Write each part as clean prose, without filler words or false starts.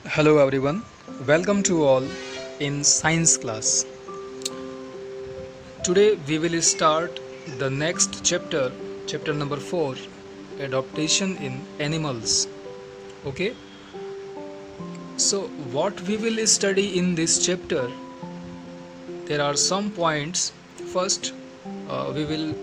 Hello everyone, welcome to all in science class. Today we will start the next chapter, chapter number 4, adaptation in animals. Okay, so what we will study in this chapter, there are some points. First, we will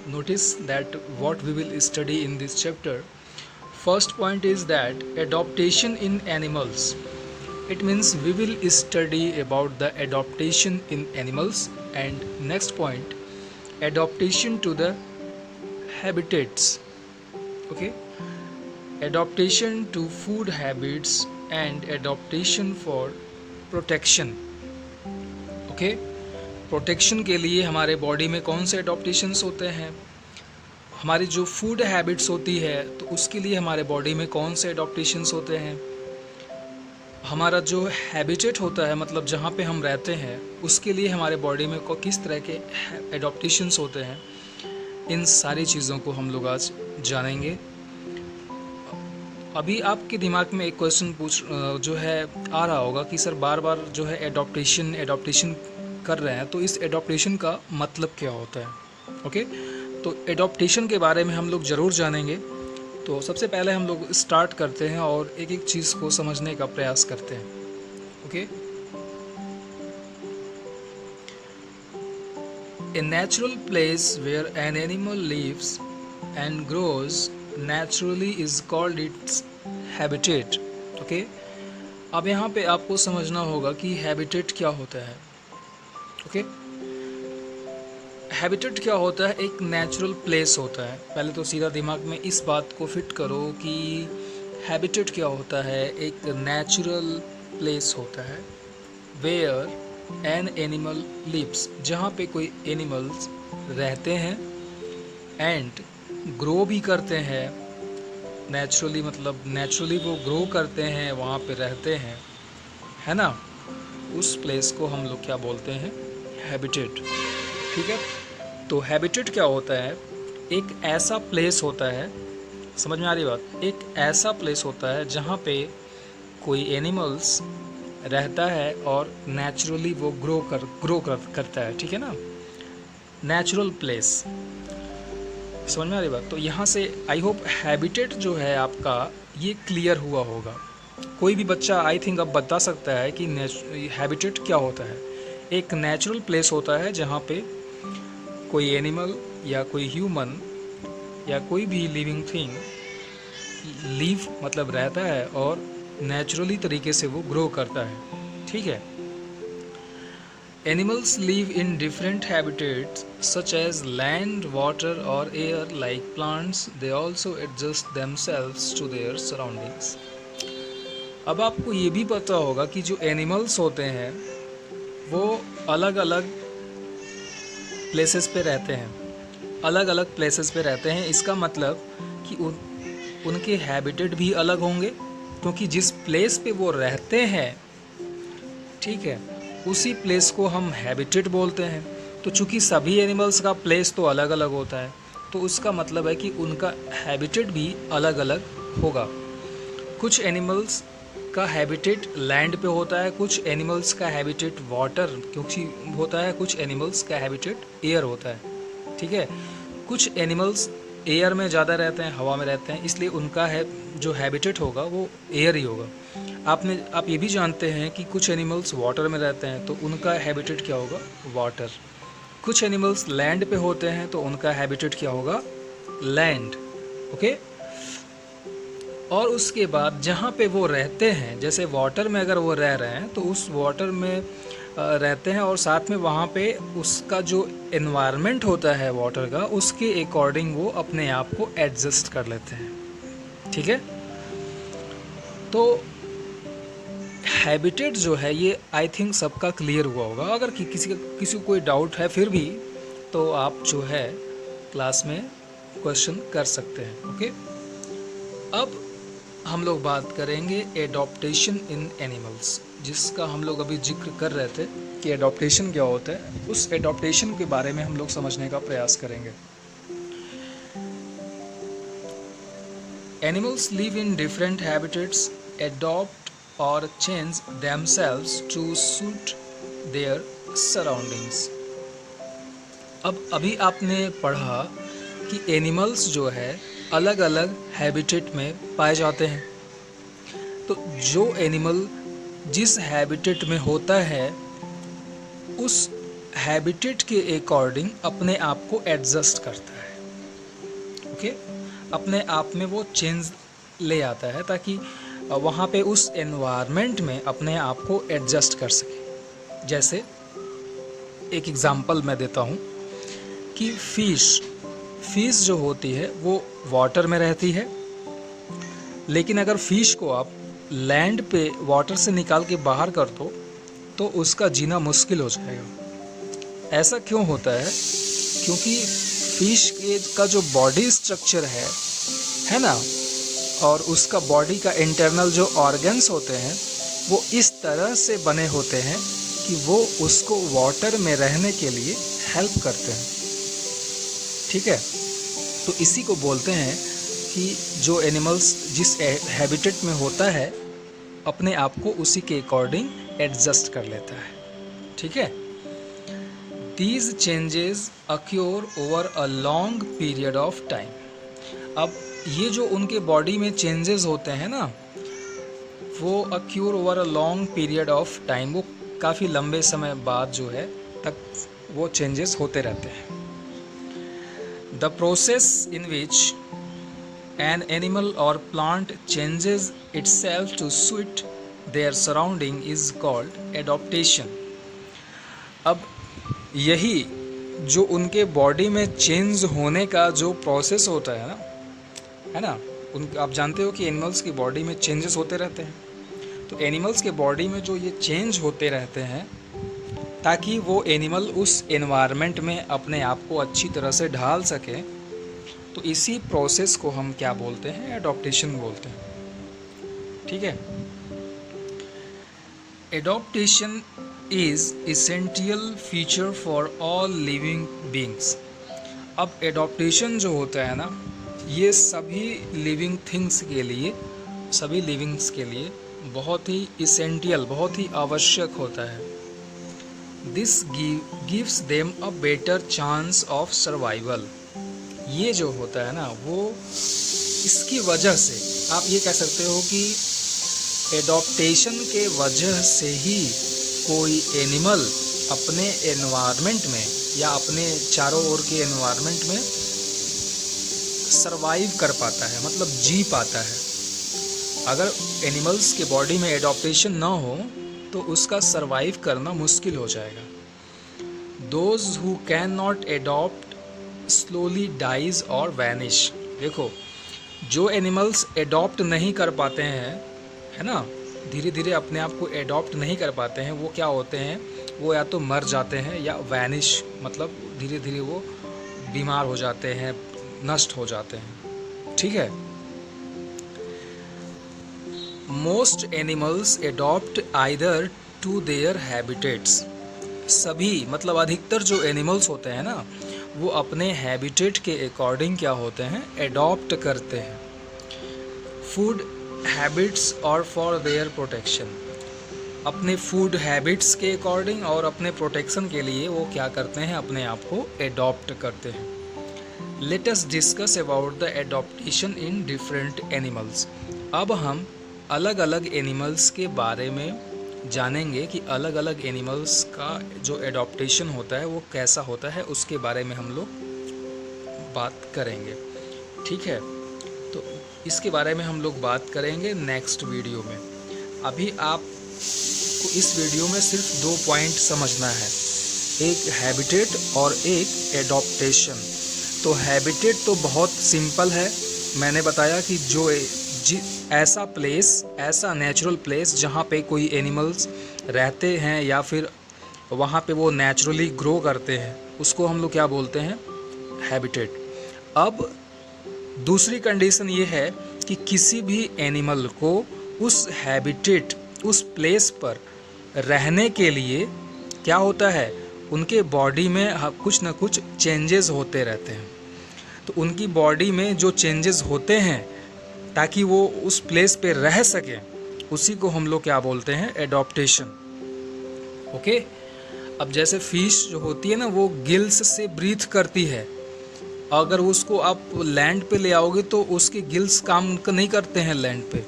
notice that what we will study in this chapter. First point is that adaptation in animals. It means we will study about the adaptation in animals, and next point, adaptation to the habitats. Okay, adaptation to food habits and adaptation for protection. Okay, protection के लिए हमारे body में कौन से adaptations होते हैं, हमारी जो फूड हैबिट्स होती है तो उसके लिए हमारे बॉडी में कौन से एडॉप्टेशंस होते हैं, हमारा जो हैबिटेट होता है मतलब जहाँ पे हम रहते हैं उसके लिए हमारे बॉडी में किस तरह के एडॉप्टेशंस होते हैं, इन सारी चीज़ों को हम लोग आज जानेंगे। अभी आपके दिमाग में एक क्वेश्चन जो है आ रहा होगा कि सर बार बार जो है एडॉप्टेशन कर रहे हैं, तो इस एडॉप्टेशन का मतलब क्या होता है। ओके, तो एडॉप्टेशन के बारे में हम लोग ज़रूर जानेंगे। तो सबसे पहले हम लोग स्टार्ट करते हैं और एक एक चीज़ को समझने का प्रयास करते हैं। Okay, A natural place where an animal lives and grows naturally is called its habitat. Okay? अब यहाँ पे आपको समझना होगा कि हैबिटेट क्या होता है। ओके, हैबिटेट क्या होता है, एक नेचुरल प्लेस होता है। पहले तो सीधा दिमाग में इस बात को फिट करो कि हैबिटेट क्या होता है, एक नेचुरल प्लेस होता है वेयर एन एनिमल लिव्स, जहाँ पे कोई एनिमल्स रहते हैं एंड ग्रो भी करते हैं नेचुरली, मतलब नेचुरली वो ग्रो करते हैं, वहाँ पे रहते हैं, है ना। उस प्लेस को हम लोग क्या बोलते हैं, हैबिटेट। ठीक है, तो हैबिटेट क्या होता है, एक ऐसा प्लेस होता है, समझ में आ रही बात, एक ऐसा प्लेस होता है जहाँ पे कोई एनिमल्स रहता है और नेचुरली वो ग्रो करता है। ठीक है ना, नेचुरल प्लेस, समझ में आ रही बात। तो यहाँ से आई होप हैबिटेट जो है आपका ये क्लियर हुआ होगा। कोई भी बच्चा आई थिंक अब बता सकता है कि हैबिटेट क्या होता है। एक नेचुरल प्लेस होता है जहाँ पे कोई एनिमल या कोई ह्यूमन या कोई भी लिविंग थिंग लिव मतलब रहता है और नेचुरली तरीके से वो ग्रो करता है। ठीक है, animals live in different habitats such as land, water और air like plants. They also adjust themselves to their surroundings. अब आपको ये भी पता होगा कि जो एनिमल्स होते हैं वो अलग अलग प्लेसेस पे रहते हैं, अलग अलग प्लेसेस पे रहते हैं। इसका मतलब कि उनके हैबिटेट भी अलग होंगे, क्योंकि जिस प्लेस पे वो रहते हैं, ठीक है, उसी प्लेस को हम हैबिटेट बोलते हैं। तो चूंकि सभी एनिमल्स का प्लेस तो अलग अलग होता है, तो उसका मतलब है कि उनका हैबिटेट भी अलग अलग होगा। कुछ एनिमल्स का हैबिटेट लैंड पे होता है, कुछ एनिमल्स का हैबिटेट वाटर क्योंकि होता है, कुछ एनिमल्स का हैबिटेट एयर होता है। ठीक है, कुछ एनिमल्स एयर में ज़्यादा रहते हैं, हवा में रहते हैं, इसलिए उनका है जो हैबिटेट होगा वो एयर ही होगा। आप ये भी जानते हैं कि कुछ एनिमल्स वाटर में रहते हैं तो उनका हैबिटेट क्या होगा, वाटर। कुछ एनिमल्स लैंड पे होते हैं तो उनका हैबिटेट क्या होगा, लैंड। ओके, और उसके बाद जहाँ पे वो रहते हैं, जैसे वाटर में अगर वो रह रहे हैं तो उस वाटर में रहते हैं और साथ में वहाँ पे उसका जो एनवायरनमेंट होता है वाटर का, उसके अकॉर्डिंग वो अपने आप को एडजस्ट कर लेते हैं। ठीक है, तो हैबिटेट जो है ये आई थिंक सबका क्लियर हुआ होगा। अगर किसी को कोई डाउट है फिर भी तो आप जो है क्लास में क्वेश्चन कर सकते हैं। ओके, अब हम लोग बात करेंगे एडॉप्टेशन इन एनिमल्स, जिसका हम लोग अभी जिक्र कर रहे थे कि एडॉप्टेशन क्या होता है। उस एडॉप्टेशन के बारे में हम लोग समझने का प्रयास करेंगे। Animals live in different habitats adopt or change themselves to suit their surroundings. अब अभी आपने पढ़ा कि एनिमल्स जो है अलग अलग हैबिटेट में पाए जाते हैं। तो जो एनिमल जिस हैबिटेट में होता है उस हैबिटेट के अकॉर्डिंग अपने आप को एडजस्ट करता है। ओके, अपने आप में वो चेंज ले आता है ताकि वहाँ पे उस एनवायरनमेंट में अपने आप को एडजस्ट कर सके। जैसे एक एग्जांपल मैं देता हूँ कि फिश जो होती है वो वाटर में रहती है, लेकिन अगर फिश को आप लैंड पे वाटर से निकाल के बाहर कर दो तो उसका जीना मुश्किल हो जाएगा। ऐसा क्यों होता है? क्योंकि फिश का जो बॉडी स्ट्रक्चर है ना, और उसका बॉडी का इंटरनल जो ऑर्गन्स होते हैं वो इस तरह से बने होते हैं कि वो उसको वाटर में रहने के लिए हेल्प करते हैं। ठीक है, तो इसी को बोलते हैं कि जो एनिमल्स जिस हैबिटेट में होता है अपने आप को उसी के अकॉर्डिंग एडजस्ट कर लेता है। ठीक है, These changes occur over a long period of time. अब ये जो उनके बॉडी में चेंजेस होते हैं ना, वो occur over a long period of time, वो काफ़ी लंबे समय बाद जो है तक वो चेंजेस होते रहते हैं। The process in which an animal or plant changes itself to suit their surrounding is called adaptation. अब यही जो उनके बॉडी में चेंज होने का जो प्रोसेस होता है ना, आप जानते हो कि एनिमल्स की बॉडी में चेंजेस होते रहते हैं। तो एनिमल्स के बॉडी में जो ये चेंज होते रहते हैं ताकि वो एनिमल उस एनवायरनमेंट में अपने आप को अच्छी तरह से ढाल सके, तो इसी प्रोसेस को हम क्या बोलते हैं? एडॉप्टेशन बोलते हैं। ठीक है, adaptation is essential feature for all living beings. अब एडॉप्टेशन जो होता है ना, ये सभी लिविंग थिंग्स के लिए, सभी लिविंग्स के लिए बहुत ही इसेंटियल, बहुत ही आवश्यक होता है। This gives them a better chance of survival. ये जो होता है ना, वो इसकी वजह से आप ये कह सकते हो कि एडॉप्टेशन के वजह से ही कोई एनिमल अपने एनवायरनमेंट में या अपने चारों ओर के एनवायरनमेंट में सरवाइव कर पाता है, मतलब जी पाता है। अगर एनिमल्स के बॉडी में एडॉप्टेशन ना हो तो उसका सरवाइव करना मुश्किल हो जाएगा। Those who can not adopt slowly dies और वैनिश। देखो, जो एनिमल्स एडॉप्ट नहीं कर पाते हैं, है ना, धीरे धीरे अपने आप को एडॉप्ट नहीं कर पाते हैं, वो क्या होते हैं? वो या तो मर जाते हैं या वैनिश, मतलब धीरे धीरे वो बीमार हो जाते हैं, नष्ट हो जाते हैं। ठीक है, most animals adopt either to their habitats. सभी, मतलब अधिकतर जो एनिमल्स होते हैं ना, वो अपने हैबिटेट के अकॉर्डिंग क्या होते हैं? एडॉप्ट करते हैं। फूड हैबिट्स और फॉर देयर प्रोटेक्शन, अपने फूड हैबिट्स के अकॉर्डिंग और अपने प्रोटेक्शन के लिए वो क्या करते हैं? अपने आप को एडॉप्ट करते हैं। Let us discuss about the adaptation in different animals. अब हम अलग अलग एनिमल्स के बारे में जानेंगे कि अलग अलग एनिमल्स का जो एडॉप्टेशन होता है वो कैसा होता है, उसके बारे में हम लोग बात करेंगे। ठीक है, तो इसके बारे में हम लोग बात करेंगे नेक्स्ट वीडियो में। अभी आपको इस वीडियो में सिर्फ 2 पॉइंट समझना है, एक हैबिटेट और एक एडॉप्टेशन। तो हैबिटेट तो बहुत सिंपल है, मैंने बताया कि जो ऐसा प्लेस, ऐसा नेचुरल प्लेस जहाँ पे कोई एनिमल्स रहते हैं या फिर वहाँ पे वो नेचुरली ग्रो करते हैं, उसको हम लोग क्या बोलते हैं? हैबिटेट। अब दूसरी कंडीशन ये है कि किसी भी एनिमल को उस हैबिटेट, उस प्लेस पर रहने के लिए क्या होता है? उनके बॉडी में कुछ ना कुछ चेंजेस होते रहते हैं। तो उनकी बॉडी में जो चेंजेस होते हैं ताकि वो उस प्लेस पे रह सकें, उसी को हम लोग क्या बोलते हैं, एडॉप्टेशन। ओके। अब जैसे फिश जो होती है ना, वो गिल्स से ब्रीथ करती है। अगर उसको आप लैंड पे ले आओगे तो उसके गिल्स काम नहीं करते हैं लैंड पे,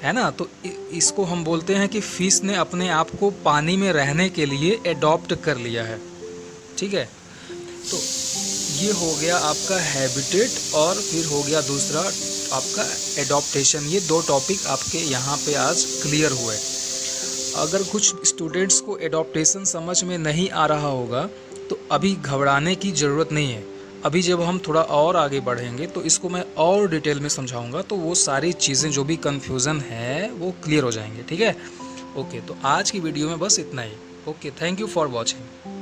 है ना। तो इसको हम बोलते हैं कि फिश ने अपने आप को पानी में रहने के लिए एडॉप्ट कर लिया है। ठीक है। तो ये हो गया आपका हैबिटेट और फिर हो गया दूसरा आपका एडॉप्टेशन। ये दो टॉपिक आपके यहाँ पे आज क्लियर हुए। अगर कुछ स्टूडेंट्स को एडॉप्टेशन समझ में नहीं आ रहा होगा तो अभी घबराने की ज़रूरत नहीं है। अभी जब हम थोड़ा और आगे बढ़ेंगे तो इसको मैं और डिटेल में समझाऊंगा, तो वो सारी चीज़ें जो भी कन्फ्यूज़न है वो क्लियर हो जाएंगे। ठीक है। ओके, तो आज की वीडियो में बस इतना ही। Okay, thank you for watching.